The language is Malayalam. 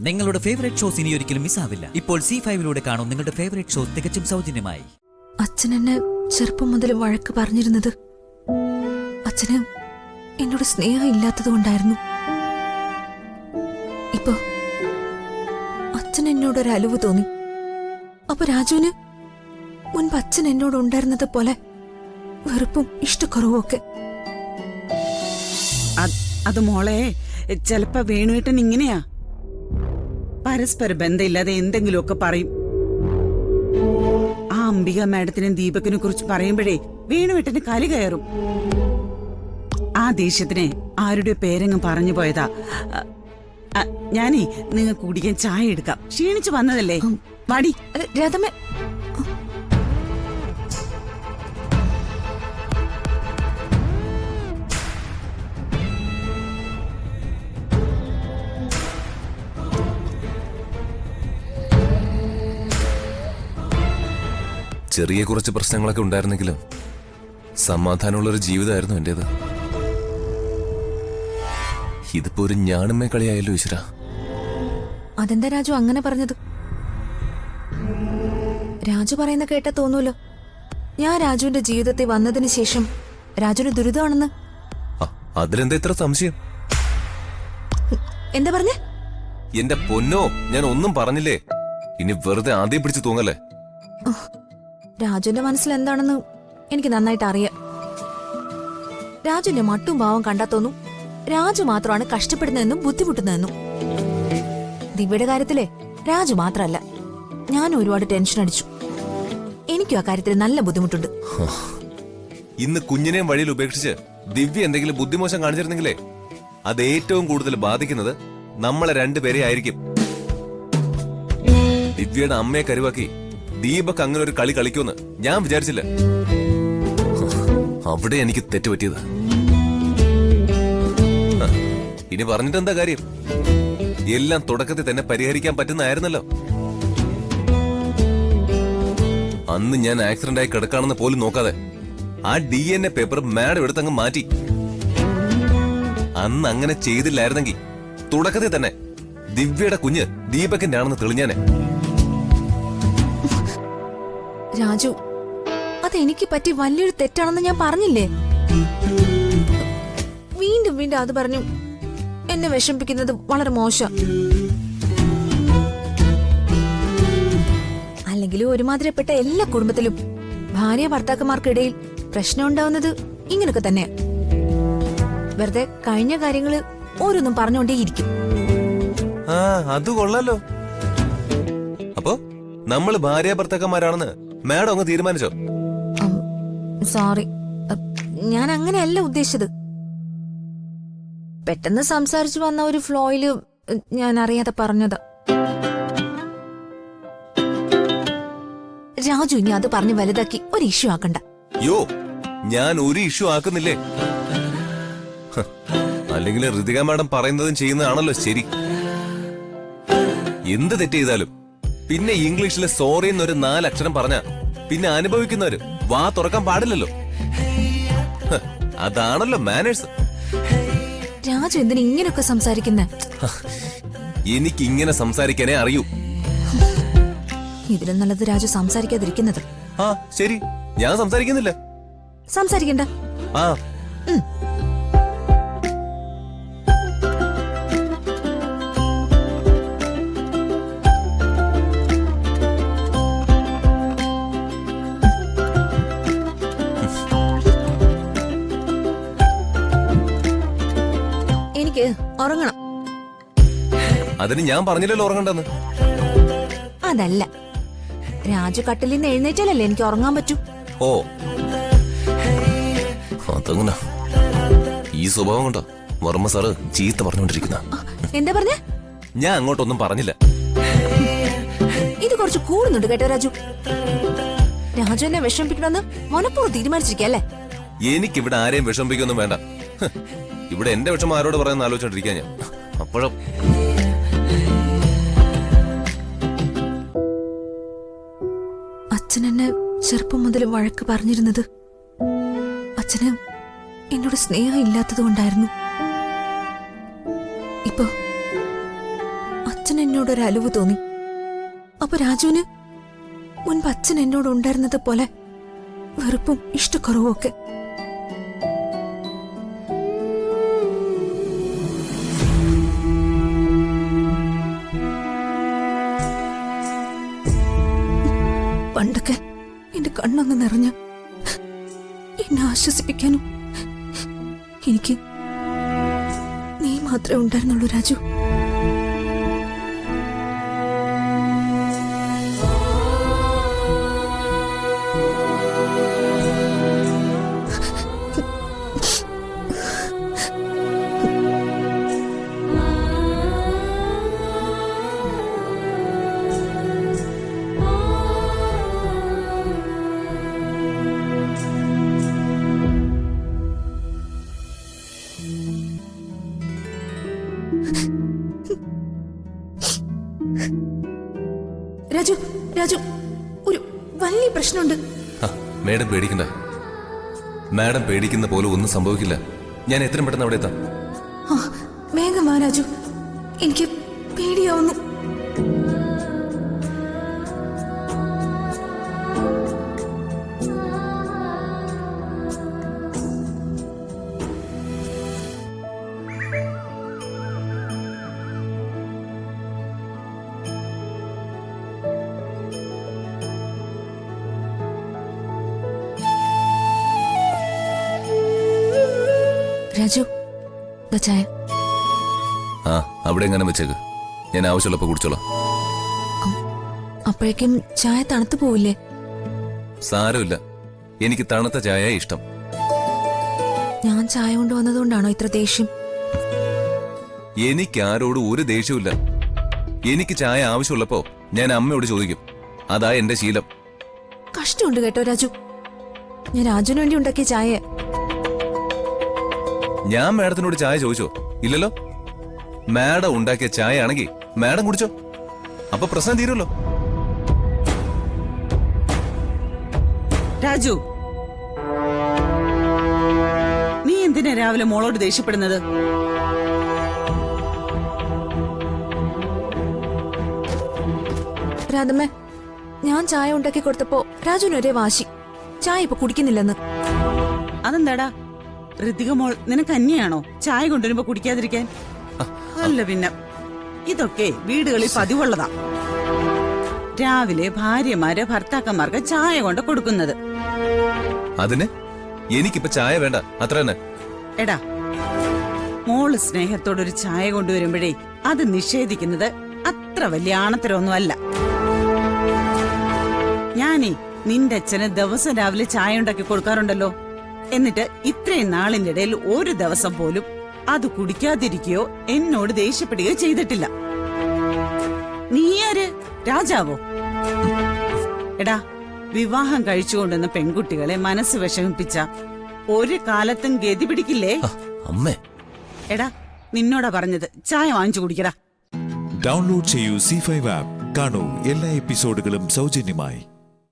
നിങ്ങളുടെ ഫേവറേറ്റ് ഷോസ് ഇനി ഒരിക്കലും മിസ്സാവില്ല. ഇപ്പോൾ C5 കാണും നിങ്ങളുടെ ഫേവറേറ്റ് ഷോസ് തികച്ചും സൗജന്യമായി. അച്ഛൻ എന്നെ ചെറുപ്പം മുതൽ വഴക്ക് പറഞ്ഞിരുന്നത് അച്ഛന് എന്നോട് സ്നേഹം ഇല്ലാത്തതുകൊണ്ടായിരുന്നു. ഇപ്പൊ അച്ഛൻ എന്നോടൊരു അലിവ് തോന്നി. അപ്പൊ രാജുവിന് മുൻപ് അച്ഛൻ എന്നോട് ഉണ്ടായിരുന്നത് പോലെ വെറുപ്പും ഇഷ്ടക്കുറവും ഒക്കെ. അത് മോളെ, ചെലപ്പോ വേണുവേട്ടൻ ഇങ്ങനെയാ, പരസ്പര ബന്ധമില്ലാതെ എന്തെങ്കിലുമൊക്കെ പറയും. ആ അംബിക മാഡത്തിനും ദീപകിനെ കുറിച്ച് പറയുമ്പോഴേ വേണുവേട്ടന് കലി കയറും. ആ ദേഷ്യത്തിന് ആരുടെ പേരങ്ങ് പറഞ്ഞു പോയതാ. ഞാനേ നിങ്ങൾക്ക് കുടിക്കാൻ ചായ എടുക്കാം, ക്ഷീണിച്ചു വന്നതല്ലേ. മടി രാധമ്മ, ചെറിയ കുറച്ച് പ്രശ്നങ്ങളൊക്കെ ഉണ്ടായിരുന്നെങ്കിലും സമാധാനമുള്ളൊരു ജീവിതമായിരുന്നു എന്റേത്. ഇതിപ്പോ ഒരു ഞാണുമേ കളിയായല്ലോ ഈശ്വര. അതെന്താ രാജു അങ്ങനെ പറഞ്ഞത്? രാജു പറയുന്ന കേട്ടാ തോന്നൂലോ ഞാൻ രാജുവിന്റെ ജീവിതത്തിൽ വന്നതിന് ശേഷം രാജുവിന് ദുരിതമാണെന്ന്. അതിലെന്താ ഇത്ര സംശയം? എന്താ പറഞ്ഞേ? എന്റെ പൊന്നോ, ഞാൻ ഒന്നും പറഞ്ഞില്ലേ. ഇനി വെറുതെ ആദ്യം പിടിച്ച് തൂങ്ങല്ലേ. രാജുവിന്റെ മനസ്സിൽ എന്താണെന്ന് എനിക്ക് നന്നായിട്ട് അറിയാം. രാജുവിന്റെ മട്ടും ഭാവം കണ്ടാ തോന്നും രാജു മാത്രമാണ് കഷ്ടപ്പെടുന്നതെന്നും ബുദ്ധിമുട്ടുന്നതെന്നും. ദിവ്യയുടെ കാര്യത്തിലെ രാജു മാത്രല്ല, ഞാൻ ഒരുപാട് ടെൻഷൻ അടിച്ചു. എനിക്കും ആ കാര്യത്തിൽ നല്ല ബുദ്ധിമുട്ടുണ്ട്. ഇന്ന് കുഞ്ഞിനെയും വഴിയിൽ ഉപേക്ഷിച്ച് ദിവ്യ എന്തെങ്കിലും ബുദ്ധിമോശം കാണിച്ചിരുന്നെങ്കിലേ അത് ഏറ്റവും കൂടുതൽ ബാധിക്കുന്നത് നമ്മളെ രണ്ടുപേരെ ആയിരിക്കും. ദിവ്യയുടെ അമ്മയെ കരുവാക്കി ദീപക് അങ്ങനെ ഒരു കളി കളിക്കുമെന്ന് ഞാൻ വിചാരിച്ചില്ല. അവിടെ എനിക്ക് തെറ്റുപറ്റിയത്. ഇനി പറഞ്ഞിട്ട് എന്താ കാര്യം? എല്ലാം തുടക്കത്തിൽ തന്നെ പരിഹരിക്കാൻ പറ്റുന്നതായിരുന്നല്ലോ. അന്ന് ഞാൻ ആക്സിഡന്റ് ആയി കിടക്കാണെന്ന് പോലും നോക്കാതെ ആ DNA പേപ്പർ മാഡം എടുത്തങ്ങ് മാറ്റി. അന്ന് അങ്ങനെ ചെയ്തില്ലായിരുന്നെങ്കിൽ തുടക്കത്തിൽ തന്നെ ദിവ്യയുടെ കുഞ്ഞ് ദീപകിന്റെ ആണെന്ന് തെളിഞ്ഞാനെ. രാജു, അതെനിക്ക് പറ്റി വലിയൊരു തെറ്റാണെന്ന് ഞാൻ പറഞ്ഞില്ലേ? വീണ്ടും വീണ്ടും അത് പറഞ്ഞു എന്നെ വിഷമിപ്പിക്കുന്നത് വളരെ മോശം. അല്ലെങ്കിലും ഒരുമാതിരിപ്പെട്ട എല്ലാ കുടുംബത്തിലും ഭാര്യ ഭർത്താക്കന്മാർക്കിടയിൽ പ്രശ്നം ഉണ്ടാവുന്നത് ഇങ്ങനൊക്കെ തന്നെയാ. വെറുതെ കഴിഞ്ഞ കാര്യങ്ങള് ഓരോന്നും പറഞ്ഞുകൊണ്ടേയിരിക്കും. അത് കൊള്ളാലോ. അപ്പോ നമ്മള് ഭാര്യ ഭർത്താക്കന്മാരാണെന്ന് മാഡം അങ്ങ് തീരുമാനിച്ചോ? സോറി, ഞാൻ അങ്ങനെയല്ല ഉദ്ദേശിച്ചത്. പെട്ടെന്ന് സംസാരിച്ചു വന്ന ഒരു ഫ്ലോയില് ഞാൻ അറിയാതെ പറഞ്ഞതാ. രാജു ഇനി അത് പറഞ്ഞ് വലുതാക്കി ഒരു ഇഷ്യൂ ആക്കണ്ട. യോ, ഞാൻ ഒരു ഇഷ്യൂ ആക്കുന്നില്ലേ. അല്ലെങ്കിൽ ഋതിക മാഡം പറയുന്നതും ചെയ്യുന്നതാണല്ലോ ശരി. എന്ത് തെറ്റ് ചെയ്താലും പിന്നെ ഇംഗ്ലീഷിലെ സോറി എന്നൊരു 4 അക്ഷരം പറഞ്ഞ പിന്നെ അനുഭവിക്കുന്നവര് വാ തുറക്കാൻ പാടില്ലല്ലോ. അതാണല്ലോ മാനേഴ്സ്. രാജു എന്തിനാ ഇങ്ങനെയൊക്കെ സംസാരിക്കുന്നെ? എനിക്ക് ഇങ്ങനെ സംസാരിക്കാനേ അറിയൂ. ഇതിലും നല്ലത് രാജു സംസാരിക്കാതിരിക്കുന്നത്. ശരി, ഞാൻ സംസാരിക്കുന്നില്ല. സംസാരിക്കണ്ട. എനിക്ക് ഉറങ്ങണം. അതിന് ഞാൻ പറഞ്ഞില്ലല്ലോ ഉറങ്ങണ്ടെന്ന്. അതല്ല, രാജു കട്ടിലിൽ നിന്ന് എഴുന്നേറ്റാലല്ലേ എനിക്ക് ഉറങ്ങാൻ പറ്റൂ. ഓ, അതങ്ങനെ ഈ സ്വഭാവം കൊണ്ടോ വർമ്മ സാറ് ചീത്ത പറഞ്ഞോണ്ടിരിക്കുന്ന? എന്താ പറഞ്ഞ? ഞാൻ അങ്ങോട്ടൊന്നും പറഞ്ഞില്ല. ഇത് കുറച്ച് കൂടുന്നുണ്ട് കേട്ടോ രാജു. രാജു എന്നെ വിഷമിപ്പിക്കണമെന്ന് മനപ്പൂർവ്വം തീരുമാനിച്ചിരിക്കല്ലേ? എനിക്കിവിടെ ആരെയും വിഷമിപ്പിക്കൊന്നും വേണ്ട. ഇവിടെ എന്റെ വിഷമം ആരോട് പറയാൻ ആലോചിച്ചോണ്ടിരിക്കാൻ ഞാൻ. അപ്പോഴും അച്ഛൻ എന്നെ ചെറുപ്പം മുതൽ വഴക്ക് പറഞ്ഞിരുന്നത് അച്ഛന് എന്നോട് സ്നേഹം ഇല്ലാത്തത് കൊണ്ടായിരുന്നു. ഇപ്പൊ അച്ഛൻ എന്നോട് എന്നോടൊരു അലിവ് തോന്നി. അപ്പൊ രാജുവിന് മുൻപ് അച്ഛൻ എന്നോട് ഉണ്ടായിരുന്നത് പോലെ വെറുപ്പും ഇഷ്ടക്കുറവും ഒക്കെ. പണ്ടൊക്കെ എന്റെ കണ്ണൊന്ന് നിറഞ്ഞ എന്നെ ആശ്വസിപ്പിക്കാനും എനിക്ക് നീ മാത്രമേ ഉണ്ടായിരുന്നുള്ളൂ രാജു. രാജു രാജു ഒരു വലിയ പ്രശ്നമുണ്ട്. മേഡം പേടിക്കണ്ട. മാഡം പേടിക്കുന്ന പോലെ ഒന്നും സംഭവിക്കില്ല. ഞാൻ എത്രയും പെട്ടെന്ന് അവിടെ എത്താം. വേഗം വാ രാജു, എനിക്ക് പേടിയാവുന്നു. രാജു, ചായ. ആ, അവിടെ എങ്ങനെ വെച്ചേക്ക്. ഞാൻ ആവശ്യമുള്ളപ്പോ കുടിച്ചോളാം. അപ്പോഴേക്കും ചായ തണുത്തു പോവില്ലേ? സാരമില്ല, എനിക്ക് തണുത്ത ചായ ഇഷ്ടം. ഞാൻ ചായ കൊണ്ടുവന്നതുകൊണ്ടാണോ ഇത്ര ദേഷ്യം? എനിക്ക് ആരോടും ഒരു ദേഷ്യമില്ല. എനിക്ക് ചായ ആവശ്യമുള്ളപ്പോ ഞാൻ അമ്മയോട് ചോദിക്കും. അതാ എന്റെ ശീലം. കഷ്ടമുണ്ട് കേട്ടോ രാജു. ഞാൻ രാജുവിന് വേണ്ടി ഉണ്ടാക്കിയ ചായ. ഞാൻ മാഡത്തിനോട് ചായ ചോദിച്ചോ? ഇല്ലല്ലോ. മാഡം ഉണ്ടാക്കിയ ചായ ആണെങ്കിൽ മാഡം കുടിച്ചോ. അപ്പൊ പ്രശ്നം തീരുമല്ലോ. രാജു, നീ എന്തിനാ രാവിലെ മോളോട് ദേഷ്യപ്പെടുന്നത്? രാധമ്മേ, ഞാൻ ചായ ഉണ്ടാക്കി കൊടുത്തപ്പോ രാജുവിന് ഒരേ വാശി. ചായ ഇപ്പൊ കുടിക്കുന്നില്ലെന്ന്. അതെന്താടാ? ഋതിക മോൾ നിനക്ക് അന്യാണോ ചായ കൊണ്ടുവരുമ്പോ കുടിക്കാതിരിക്കാൻ? അല്ല പിന്നെ, ഇതൊക്കെ വീടുകളിൽ പതിവുള്ളതാ. രാവിലെ ഭാര്യമാര് ഭർത്താക്കന്മാർക്ക് ചായ കൊണ്ട് കൊടുക്കുന്നത്. അതിന് എനിക്കിപ്പോ ചായ വേണ്ട, അത്ര തന്നെ. എടാ, മോള് സ്നേഹത്തോടൊരു ചായ കൊണ്ടുവരുമ്പോഴേ അത് നിഷേധിക്കുന്നത് അത്ര വലിയ ആണത്തരമൊന്നും അല്ല. ഞാനേ നിന്റെ അച്ഛന് ദിവസം രാവിലെ ചായ ഉണ്ടാക്കി കൊടുക്കാറുണ്ടല്ലോ. എന്നിട്ട് ഇത്രയും നാളിന്റെ ഇടയിൽ ഒരു ദിവസം പോലും അത് കുടിക്കാതിരിക്കുകയോ എന്നോട് ദേഷ്യപ്പെടുകയോ ചെയ്തിട്ടില്ല. നീയാര്, രാജാവോ? എടാ, വിവാഹം കഴിച്ചുകൊണ്ടുവന്ന പെൺകുട്ടികളെ മനസ്സ് വിഷമിപ്പിച്ച ഒരു കാലത്തും ഗതി പിടിക്കില്ലേ? അമ്മേ, എടാ, നിന്നോടാ പറഞ്ഞത്. ചായ വാങ്ങിച്ചു കുടിക്കടാ. ഡൗൺലോഡ് ചെയ്യൂ C5 ആപ്പ്. കാണൂ എല്ലാ എപ്പിസോഡുകളും സൗജന്യമായി.